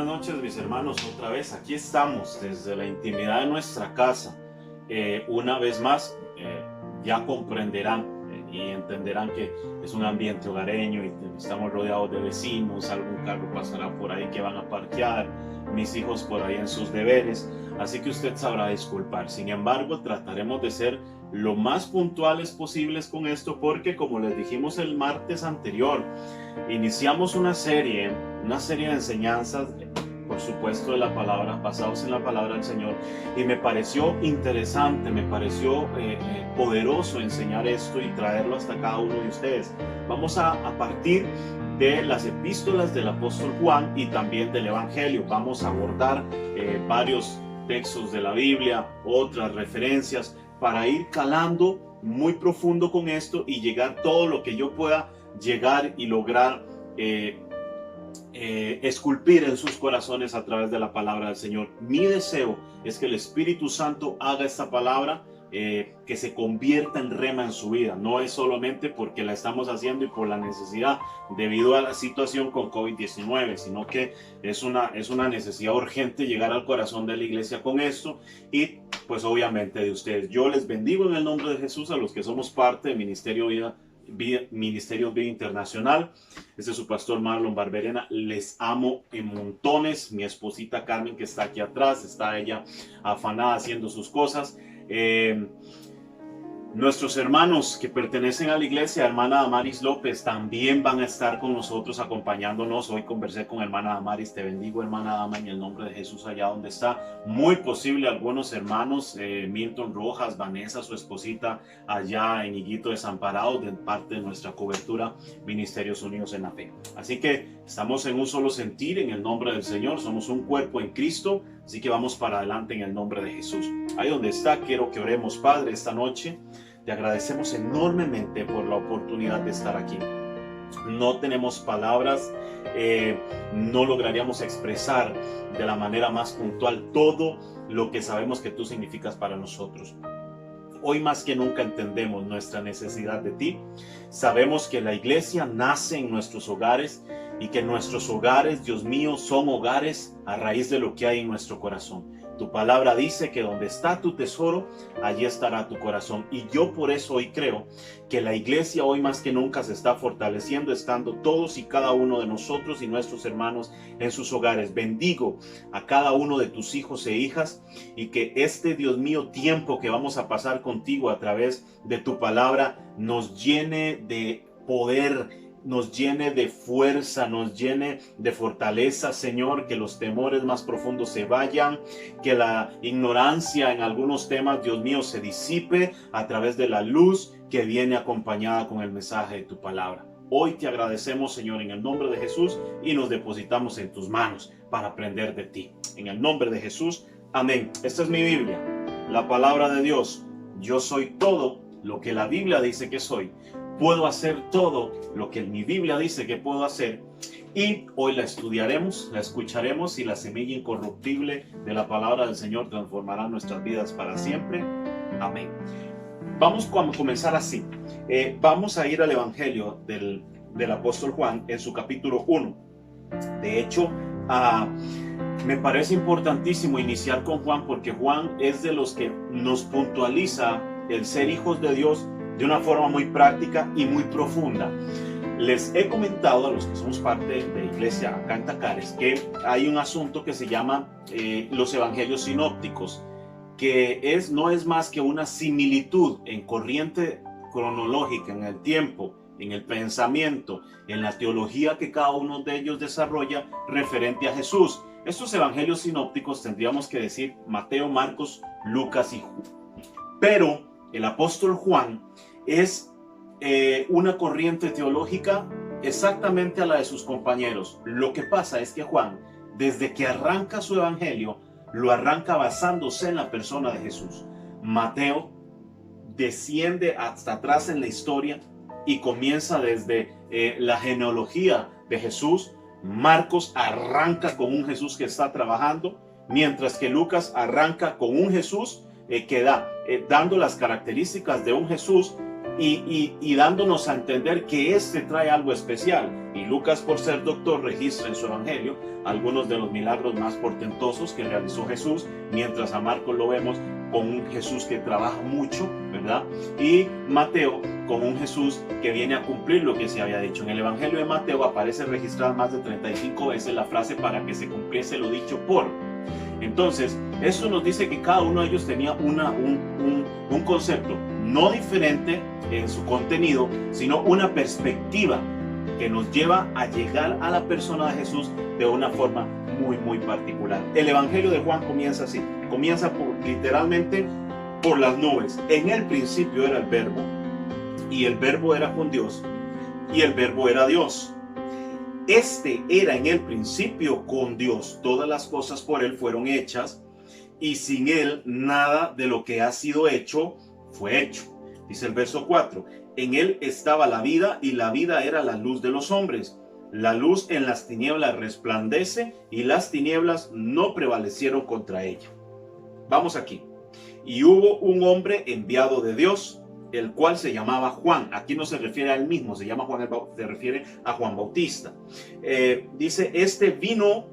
noches, mis hermanos. Otra vez aquí estamos desde la intimidad de nuestra casa. Una vez más, ya comprenderán y entenderán que es un ambiente hogareño y estamos rodeados de vecinos. Algún carro pasará por ahí que van a parquear, mis hijos por ahí en sus deberes, así que usted sabrá disculpar. Sin embargo, trataremos de ser lo más puntuales posibles con esto, porque como les dijimos el martes anterior, iniciamos una serie de enseñanzas, por supuesto, de la palabra, basados en la palabra del Señor, y me pareció interesante, me pareció poderoso enseñar esto y traerlo hasta cada uno de ustedes. Vamos a partir de las epístolas del apóstol Juan y también del Evangelio. Vamos a abordar varios textos de la Biblia, otras referencias, para ir calando muy profundo con esto y llegar todo lo que yo pueda llegar y lograr esculpir en sus corazones a través de la palabra del Señor. Mi deseo es que el Espíritu Santo haga esta palabra que se convierta en rema en su vida. No es solamente porque la estamos haciendo y por la necesidad debido a la situación con COVID-19, sino que es una necesidad urgente llegar al corazón de la iglesia con esto y pues obviamente de ustedes. Yo les bendigo en el nombre de Jesús a los que somos parte del Ministerio Vida Internacional. Este es su pastor Marlon Barberena. Les amo en montones. Mi esposita Carmen, que está aquí atrás, está ella afanada haciendo sus cosas. Nuestros hermanos que pertenecen a la iglesia, hermana Damaris López, también van a estar con nosotros acompañándonos. Hoy conversé con hermana Damaris. Te bendigo, hermana Dama, en el nombre de Jesús allá donde está. Muy posible algunos hermanos, Milton Rojas, Vanessa, su esposita, allá en Higuito Desamparados, de parte de nuestra cobertura Ministerios Unidos en la Fe. Así que estamos en un solo sentir en el nombre del Señor. Somos un cuerpo en Cristo. Así que vamos para adelante en el nombre de Jesús. Ahí donde está, quiero que oremos. Padre, esta noche te agradecemos enormemente por la oportunidad de estar aquí. No tenemos palabras, no lograríamos expresar de la manera más puntual todo lo que sabemos que tú significas para nosotros. Hoy más que nunca entendemos nuestra necesidad de ti. Sabemos que la iglesia nace en nuestros hogares y que nuestros hogares, Dios mío, son hogares a raíz de lo que hay en nuestro corazón. Tu palabra dice que donde está tu tesoro, allí estará tu corazón. Y yo por eso hoy creo que la iglesia hoy más que nunca se está fortaleciendo, estando todos y cada uno de nosotros y nuestros hermanos en sus hogares. Bendigo a cada uno de tus hijos e hijas y que este, Dios mío, tiempo que vamos a pasar contigo a través de tu palabra nos llene de poder, nos llene de fuerza, nos llene de fortaleza, Señor, que los temores más profundos se vayan, que la ignorancia en algunos temas, Dios mío, se disipe a través de la luz que viene acompañada con el mensaje de tu palabra. Hoy te agradecemos, Señor, en el nombre de Jesús y nos depositamos en tus manos para aprender de ti. En el nombre de Jesús, amén. Esta es mi Biblia, la palabra de Dios. Yo soy todo lo que la Biblia dice que soy. Puedo hacer todo lo que mi Biblia dice que puedo hacer. Y hoy la estudiaremos, la escucharemos y la semilla incorruptible de la palabra del Señor transformará nuestras vidas para siempre. Amén. Vamos a comenzar así. Vamos a ir al Evangelio del apóstol Juan en su capítulo 1. De hecho, me parece importantísimo iniciar con Juan porque Juan es de los que nos puntualiza el ser hijos de Dios de una forma muy práctica y muy profunda. Les he comentado a los que somos parte de la iglesia acá en Tacares que hay un asunto que se llama los evangelios sinópticos, que no es más que una similitud en corriente cronológica, en el tiempo, en el pensamiento, en la teología que cada uno de ellos desarrolla referente a Jesús. Estos evangelios sinópticos tendríamos que decir Mateo, Marcos, Lucas y Juan. Pero el apóstol Juan es una corriente teológica exactamente a la de sus compañeros. Lo que pasa es que Juan, desde que arranca su evangelio, lo arranca basándose en la persona de Jesús. Mateo desciende hasta atrás en la historia y comienza desde la genealogía de Jesús. Marcos arranca con un Jesús que está trabajando, mientras que Lucas arranca con un Jesús que dando las características de un Jesús y dándonos a entender que este trae algo especial. Y Lucas, por ser doctor, registra en su evangelio algunos de los milagros más portentosos que realizó Jesús, mientras a Marcos lo vemos con un Jesús que trabaja mucho, ¿verdad? Y Mateo con un Jesús que viene a cumplir lo que se había dicho. En el evangelio de Mateo aparece registrada más de 35 veces la frase para que se cumpliese lo dicho por. Entonces, eso nos dice que cada uno de ellos tenía un concepto no diferente en su contenido, sino una perspectiva que nos lleva a llegar a la persona de Jesús de una forma muy particular. El evangelio de Juan comienza así, comienza literalmente por las nubes. En el principio era el verbo, y el verbo era con Dios, y el verbo era Dios. Este era en el principio con Dios. Todas las cosas por él fueron hechas, y sin él nada de lo que ha sido hecho fue hecho. Dice el verso 4, en él estaba la vida, y la vida era la luz de los hombres. La luz en las tinieblas resplandece, y las tinieblas no prevalecieron contra ella. Vamos aquí. Y hubo un hombre enviado de Dios, el cual se llamaba Juan. Aquí no se refiere a él mismo, se llama Juan, se refiere a Juan Bautista. Dice, este vino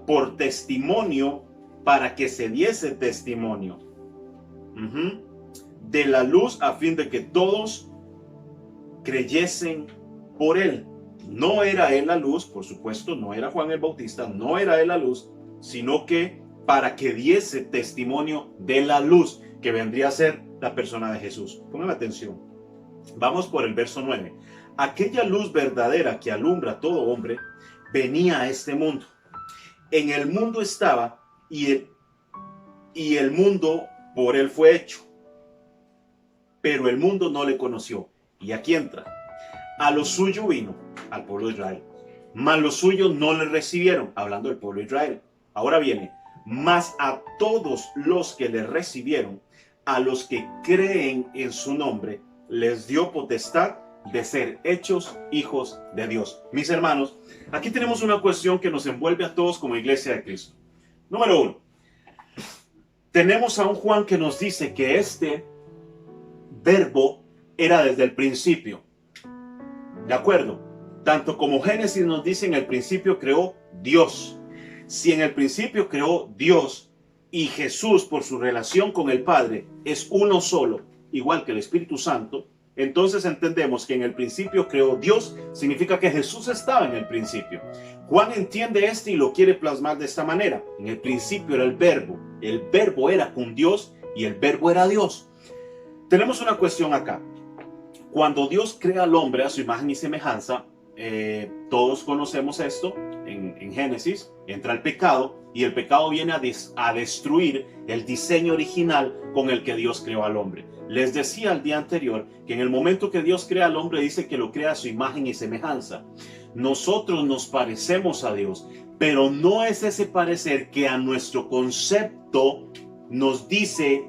por testimonio, para que se diese testimonio de la luz, a fin de que todos creyesen por él. No era él la luz, por supuesto, no era Juan el Bautista, no era él la luz, sino que para que diese testimonio de la luz, que vendría a ser la persona de Jesús. Pongan atención. Vamos por el verso 9. Aquella luz verdadera que alumbra a todo hombre venía a este mundo. En el mundo estaba, y el mundo por él fue hecho, pero el mundo no le conoció. Y aquí entra. A lo suyo vino, al pueblo de Israel, mas los suyos no le recibieron, hablando del pueblo de Israel. Ahora viene, mas a todos los que le recibieron, a los que creen en su nombre, les dio potestad de ser hechos hijos de Dios. Mis hermanos, aquí tenemos una cuestión que nos envuelve a todos como iglesia de Cristo. Número 1, tenemos a un Juan que nos dice que este verbo era desde el principio. ¿De acuerdo? Tanto como Génesis nos dice, en el principio creó Dios. Si en el principio creó Dios y Jesús, por su relación con el Padre, es uno solo, igual que el Espíritu Santo, entonces entendemos que en el principio creó Dios, significa que Jesús estaba en el principio. Juan entiende esto y lo quiere plasmar de esta manera. En el principio era el verbo era con Dios y el verbo era Dios. Tenemos una cuestión acá. Cuando Dios crea al hombre a su imagen y semejanza, todos conocemos esto, en Génesis, entra el pecado, y el pecado viene a destruir el diseño original con el que Dios creó al hombre. Les decía el día anterior que en el momento que Dios crea al hombre, dice que lo crea a su imagen y semejanza. Nosotros nos parecemos a Dios, pero no es ese parecer que a nuestro concepto nos dice,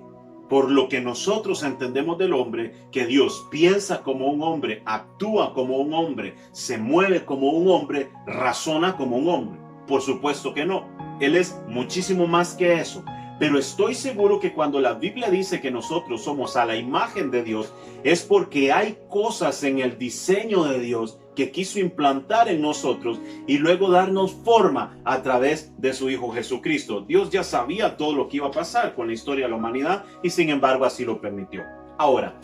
por lo que nosotros entendemos del hombre, que Dios piensa como un hombre, actúa como un hombre, se mueve como un hombre, razona como un hombre. Por supuesto que no. Él es muchísimo más que eso. Pero estoy seguro que cuando la Biblia dice que nosotros somos a la imagen de Dios, es porque hay cosas en el diseño de Dios que quiso implantar en nosotros y luego darnos forma a través de su Hijo Jesucristo. Dios ya sabía todo lo que iba a pasar con la historia de la humanidad y sin embargo así lo permitió. Ahora,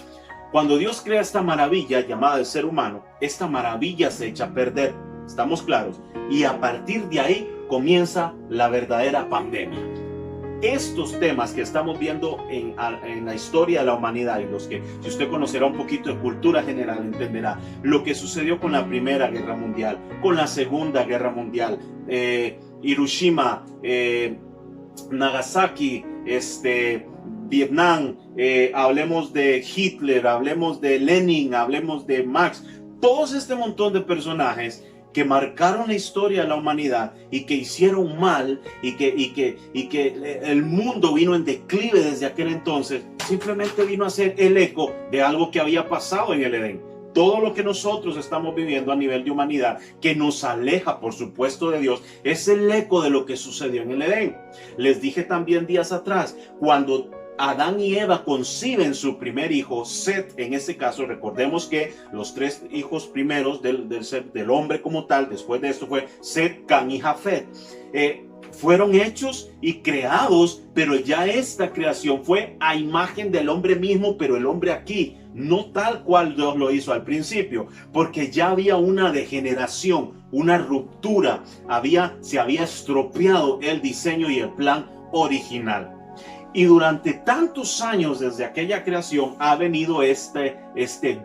cuando Dios crea esta maravilla llamada el ser humano, esta maravilla se echa a perder, estamos claros, y a partir de ahí comienza la verdadera pandemia. Estos temas que estamos viendo en la historia de la humanidad, y los que, si usted conocerá un poquito de cultura general, entenderá lo que sucedió con la Primera Guerra Mundial, con la Segunda Guerra Mundial, Hiroshima, Nagasaki, Vietnam, hablemos de Hitler, hablemos de Lenin, hablemos de Marx, todos este montón de personajes que marcaron la historia de la humanidad y que hicieron mal y que el mundo vino en declive desde aquel entonces, simplemente vino a ser el eco de algo que había pasado en el Edén. Todo lo que nosotros estamos viviendo a nivel de humanidad, que nos aleja, por supuesto, de Dios, es el eco de lo que sucedió en el Edén. Les dije también días atrás, cuando Adán y Eva conciben su primer hijo, Set. En este caso, recordemos que los tres hijos primeros del hombre como tal, después de esto fue Set, Can y Jafet. Fueron hechos y creados, pero ya esta creación fue a imagen del hombre mismo, pero el hombre aquí, no tal cual Dios lo hizo al principio, porque ya había una degeneración, una ruptura, se había estropeado el diseño y el plan original. Y durante tantos años desde aquella creación ha venido este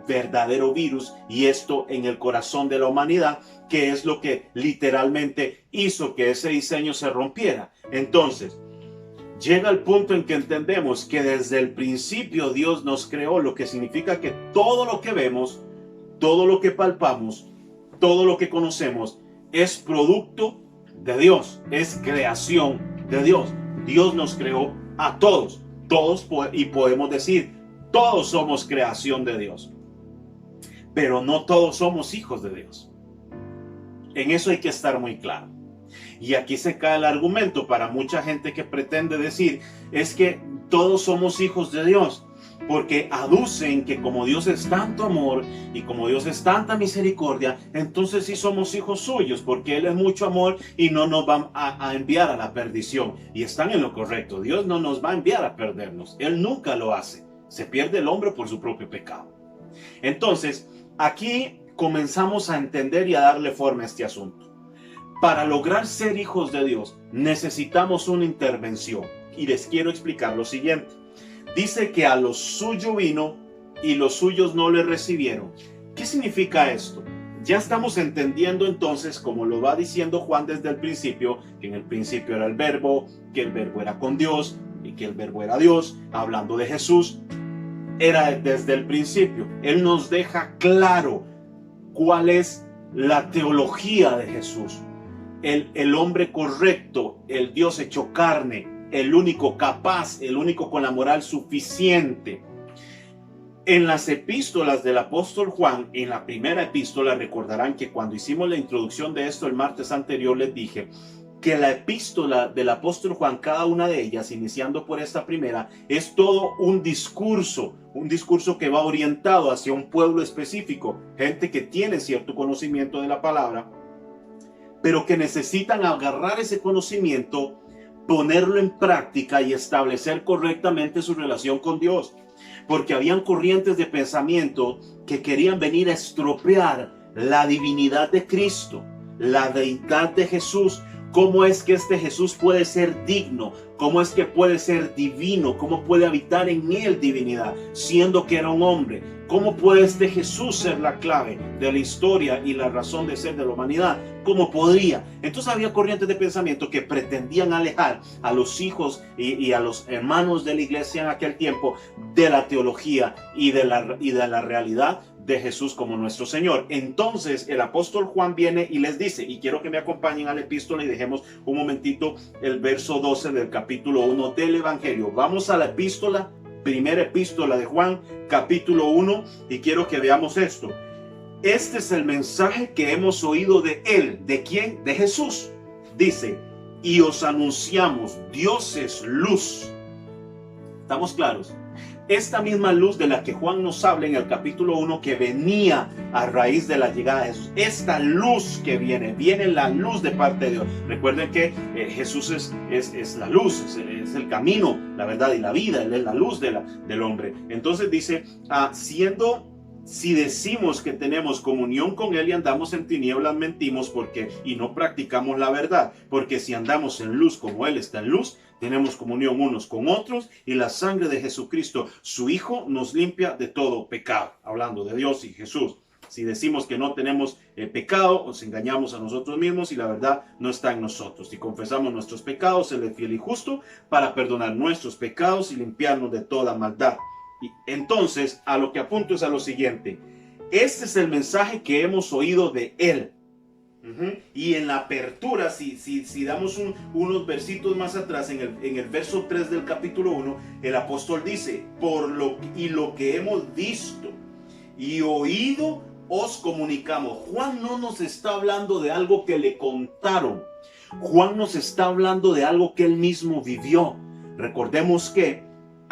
verdadero virus, y esto en el corazón de la humanidad, que es lo que literalmente hizo que ese diseño se rompiera. Entonces, llega el punto en que entendemos que desde el principio Dios nos creó, lo que significa que todo lo que vemos, todo lo que palpamos, todo lo que conocemos es producto de Dios, es creación de Dios. Dios nos creó a todos, y podemos decir, todos somos creación de Dios, pero no todos somos hijos de Dios. En eso hay que estar muy claro. Y aquí se cae el argumento para mucha gente que pretende decir, es que todos somos hijos de Dios, porque aducen que como Dios es tanto amor y como Dios es tanta misericordia, entonces sí somos hijos suyos, porque Él es mucho amor y no nos va a enviar a la perdición. Y están en lo correcto. Dios no nos va a enviar a perdernos. Él nunca lo hace. Se pierde el hombre por su propio pecado. Entonces, aquí comenzamos a entender y a darle forma a este asunto. Para lograr ser hijos de Dios, necesitamos una intervención. Y les quiero explicar lo siguiente. Dice que a lo suyo vino y los suyos no le recibieron. ¿Qué significa esto? Ya estamos entendiendo entonces, como lo va diciendo Juan desde el principio, que en el principio era el verbo, que el verbo era con Dios y que el verbo era Dios, hablando de Jesús. Era desde el principio. Él nos deja claro cuál es la teología de Jesús. El hombre correcto, el Dios hecho carne, el único capaz, el único con la moral suficiente. En las epístolas del apóstol Juan, en la primera epístola, recordarán que cuando hicimos la introducción de esto el martes anterior, les dije que la epístola del apóstol Juan, cada una de ellas, iniciando por esta primera, es todo un discurso que va orientado hacia un pueblo específico, gente que tiene cierto conocimiento de la palabra, pero que necesitan agarrar ese conocimiento, ponerlo en práctica y establecer correctamente su relación con Dios, porque habían corrientes de pensamiento que querían venir a estropear la divinidad de Cristo, la deidad de Jesús. ¿Cómo es que este Jesús puede ser digno? ¿Cómo es que puede ser divino? ¿Cómo puede habitar en él divinidad, siendo que era un hombre? ¿Cómo puede este Jesús ser la clave de la historia y la razón de ser de la humanidad? ¿Cómo podría? Entonces había corrientes de pensamiento que pretendían alejar a los hijos y a los hermanos de la iglesia en aquel tiempo de la teología y de la realidad de Jesús como nuestro Señor. Entonces el apóstol Juan viene y les dice, y quiero que me acompañen a la epístola y dejemos un momentito el verso 12 del capítulo 1 del Evangelio. Vamos a la epístola, primera epístola de Juan, capítulo 1, y quiero que veamos esto. Este es el mensaje que hemos oído de él. ¿De quién? De Jesús. Dice, y os anunciamos, Dios es luz. ¿Estamos claros? Esta misma luz de la que Juan nos habla en el capítulo 1, que venía a raíz de la llegada de Jesús, esta luz que viene la luz de parte de Dios. Recuerden que Jesús es la luz, es el camino, la verdad y la vida. Él es la luz del hombre. Entonces dice, si decimos que tenemos comunión con Él y andamos en tinieblas, mentimos y no practicamos la verdad. Porque si andamos en luz como Él está en luz, tenemos comunión unos con otros, y la sangre de Jesucristo, su Hijo, nos limpia de todo pecado. Hablando de Dios y Jesús. Si decimos que no tenemos pecado, nos engañamos a nosotros mismos y la verdad no está en nosotros. Si confesamos nuestros pecados, Él es fiel y justo para perdonar nuestros pecados y limpiarnos de toda maldad. Y entonces, a lo que apunto es a lo siguiente. Este es el mensaje que hemos oído de Él. Y en la apertura, si damos unos versitos más atrás, en el verso 3 del capítulo 1, el apóstol dice, lo que hemos visto y oído os comunicamos. Juan no nos está hablando de algo que le contaron. Juan nos está hablando de algo que él mismo vivió. Recordemos que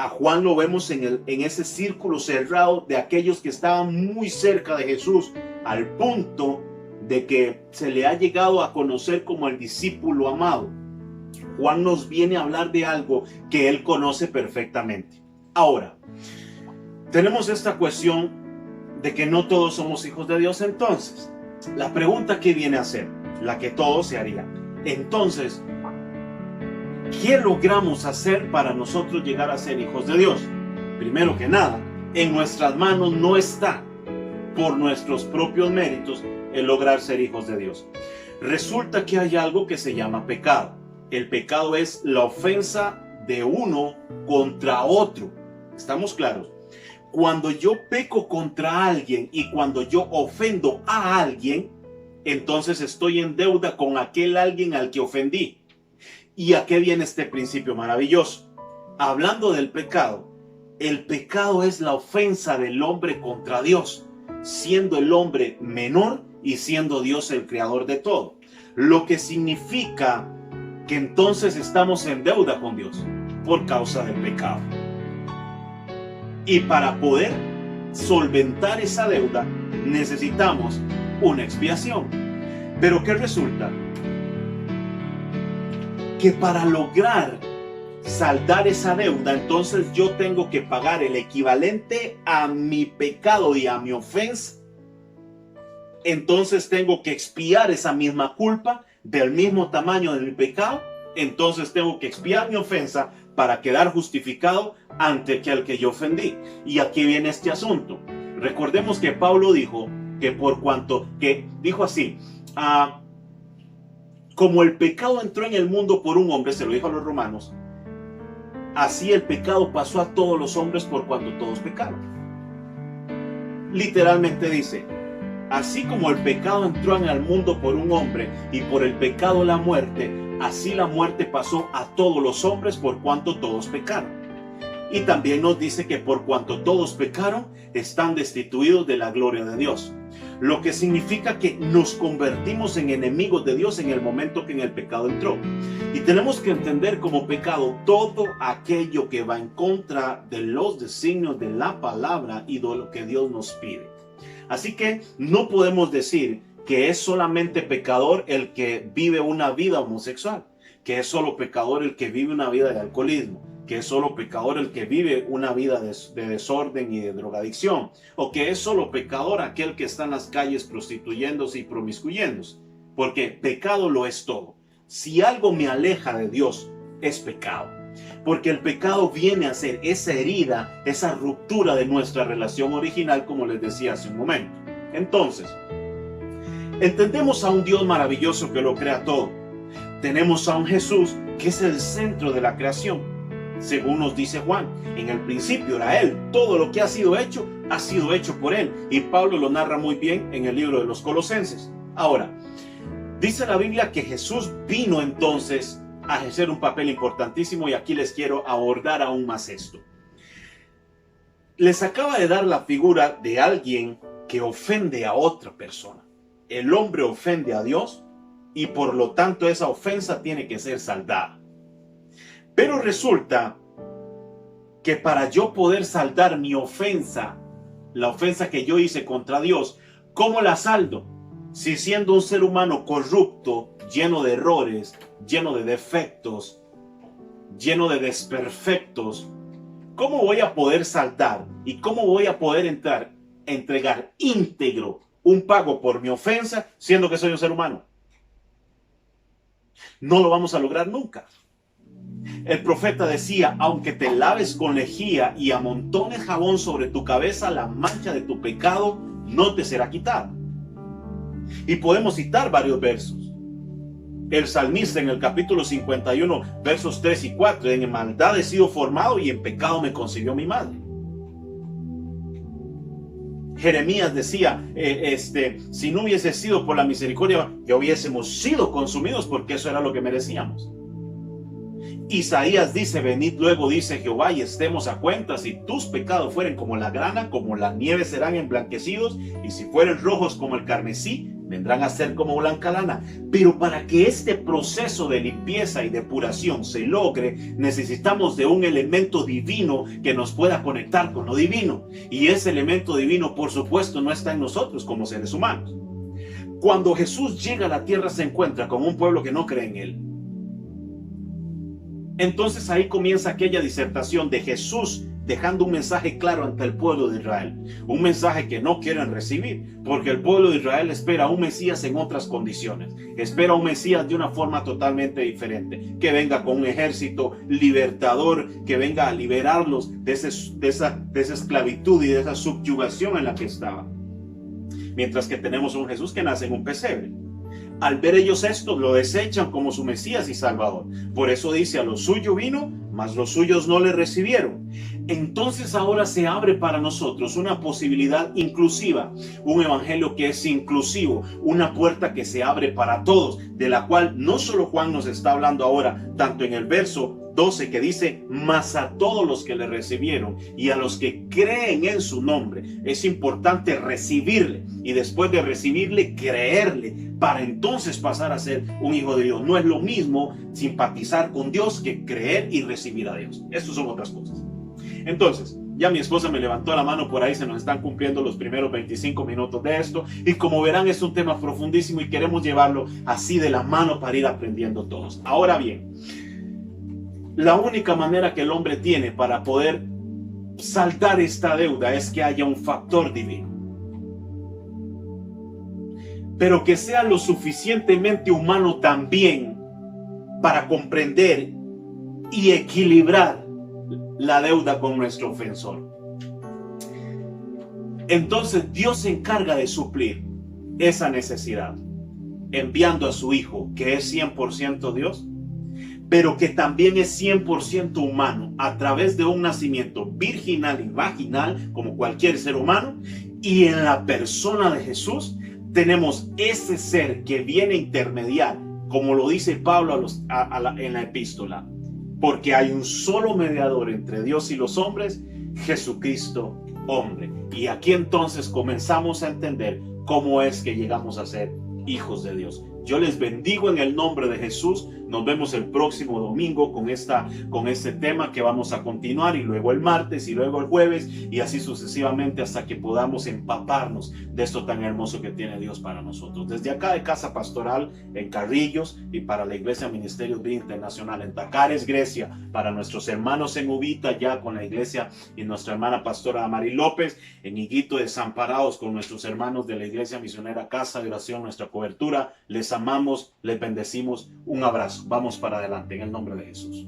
A Juan lo vemos en ese círculo cerrado de aquellos que estaban muy cerca de Jesús, al punto de que se le ha llegado a conocer como el discípulo amado. Juan nos viene a hablar de algo que él conoce perfectamente. Ahora, tenemos esta cuestión de que no todos somos hijos de Dios. Entonces, la pregunta que viene a ser, la que todos se harían. Entonces, ¿qué logramos hacer para nosotros llegar a ser hijos de Dios? Primero que nada, en nuestras manos no está, por nuestros propios méritos, el lograr ser hijos de Dios. Resulta que hay algo que se llama pecado. El pecado es la ofensa de uno contra otro. ¿Estamos claros? Cuando yo peco contra alguien y cuando yo ofendo a alguien, entonces estoy en deuda con aquel alguien al que ofendí. ¿Y a qué viene este principio maravilloso? Hablando del pecado, el pecado es la ofensa del hombre contra Dios, siendo el hombre menor y siendo Dios el creador de todo. Lo que significa que entonces estamos en deuda con Dios por causa del pecado. Y para poder solventar esa deuda necesitamos una expiación. Pero ¿qué resulta? Que para lograr saldar esa deuda, entonces yo tengo que pagar el equivalente a mi pecado y a mi ofensa. Entonces tengo que expiar esa misma culpa del mismo tamaño de mi pecado. Entonces tengo que expiar mi ofensa para quedar justificado ante aquel que yo ofendí. Y aquí viene este asunto. Recordemos que Pablo dijo que dijo así, como el pecado entró en el mundo por un hombre, se lo dijo a los romanos, así el pecado pasó a todos los hombres por cuanto todos pecaron. Literalmente dice, así como el pecado entró en el mundo por un hombre y por el pecado la muerte, así la muerte pasó a todos los hombres por cuanto todos pecaron. Y también nos dice que por cuanto todos pecaron, están destituidos de la gloria de Dios. Lo que significa que nos convertimos en enemigos de Dios en el momento que en el pecado entró. Y tenemos que entender como pecado todo aquello que va en contra de los designios de la palabra y de lo que Dios nos pide. Así que no podemos decir que es solamente pecador el que vive una vida homosexual, que es solo pecador el que vive una vida de alcoholismo, que es solo pecador el que vive una vida de desorden y de drogadicción, o que es solo pecador aquel que está en las calles prostituyéndose y promiscuyéndose, porque pecado lo es todo. Si algo me aleja de Dios, es pecado, porque el pecado viene a ser esa herida, esa ruptura de nuestra relación original, como les decía hace un momento. Entonces, entendemos a un Dios maravilloso que lo crea todo. Tenemos a un Jesús que es el centro de la creación. Según nos dice Juan, en el principio era Él. Todo lo que ha sido hecho por Él. Y Pablo lo narra muy bien en el libro de los Colosenses. Ahora, dice la Biblia que Jesús vino entonces a ejercer un papel importantísimo, y aquí les quiero abordar aún más esto. Les acaba de dar la figura de alguien que ofende a otra persona. El hombre ofende a Dios y por lo tanto esa ofensa tiene que ser saldada. Pero resulta que para yo poder saldar mi ofensa, la ofensa que yo hice contra Dios, ¿cómo la saldo? Si siendo un ser humano corrupto, lleno de errores, lleno de defectos, lleno de desperfectos, ¿cómo voy a poder saldar y cómo voy a poder entregar íntegro un pago por mi ofensa siendo que soy un ser humano? No lo vamos a lograr nunca. El profeta decía, aunque te laves con lejía y amontones jabón sobre tu cabeza, la mancha de tu pecado no te será quitada. Y podemos citar varios versos. El salmista en el capítulo 51, versos 3 y 4, en maldad he sido formado y en pecado me concibió mi madre. Jeremías decía, si no hubiese sido por la misericordia, ya hubiésemos sido consumidos, porque eso era lo que merecíamos. Isaías dice, venid luego, dice Jehová, y estemos a cuenta. Si tus pecados fueren como la grana, como la nieve serán emblanquecidos, y si fueren rojos como el carmesí, vendrán a ser como blanca lana. Pero para que este proceso de limpieza y depuración se logre, necesitamos de un elemento divino que nos pueda conectar con lo divino. Y ese elemento divino, por supuesto, no está en nosotros como seres humanos. Cuando Jesús llega a la tierra, se encuentra con un pueblo que no cree en él. Entonces ahí comienza aquella disertación de Jesús dejando un mensaje claro ante el pueblo de Israel, un mensaje que no quieren recibir, porque el pueblo de Israel espera a un Mesías en otras condiciones, espera a un Mesías de una forma totalmente diferente, que venga con un ejército libertador, que venga a liberarlos de esa esclavitud y de esa subyugación en la que estaban. Mientras que tenemos un Jesús que nace en un pesebre. Al ver ellos esto, lo desechan como su Mesías y Salvador. Por eso dice, a lo suyo vino, mas los suyos no le recibieron. Entonces ahora se abre para nosotros una posibilidad inclusiva, un evangelio que es inclusivo, una puerta que se abre para todos, de la cual no solo Juan nos está hablando ahora, tanto en el verso 12 que dice, mas a todos los que le recibieron y a los que creen en su nombre. Es importante recibirle y después de recibirle, creerle, para entonces pasar a ser un hijo de Dios. No es lo mismo simpatizar con Dios que creer y recibir a Dios. Estas son otras cosas. Entonces, ya mi esposa me levantó la mano, por ahí se nos están cumpliendo los primeros 25 minutos de esto, y como verán es un tema profundísimo y queremos llevarlo así de la mano para ir aprendiendo todos. Ahora bien, la única manera que el hombre tiene para poder saldar esta deuda es que haya un factor divino, pero que sea lo suficientemente humano también para comprender y equilibrar la deuda con nuestro ofensor. Entonces Dios se encarga de suplir esa necesidad, enviando a su Hijo, que es 100% Dios, pero que también es 100% humano, a través de un nacimiento virginal y vaginal, como cualquier ser humano, y en la persona de Jesús tenemos ese ser que viene a intermediar, como lo dice Pablo en la epístola, porque hay un solo mediador entre Dios y los hombres, Jesucristo hombre. Y aquí entonces comenzamos a entender cómo es que llegamos a ser hijos de Dios. Yo les bendigo en el nombre de Jesús. Nos vemos el próximo domingo con este tema que vamos a continuar, y luego el martes y luego el jueves, y así sucesivamente hasta que podamos empaparnos de esto tan hermoso que tiene Dios para nosotros. Desde acá de Casa Pastoral en Carrillos y para la Iglesia Ministerios Vida Internacional en Tacares, Grecia, para nuestros hermanos en Ubita ya con la iglesia y nuestra hermana pastora Mari López, en Higuito Desamparados con nuestros hermanos de la Iglesia Misionera Casa de Oración, nuestra cobertura. Les amamos, les bendecimos. Un abrazo. Vamos para adelante en el nombre de Jesús.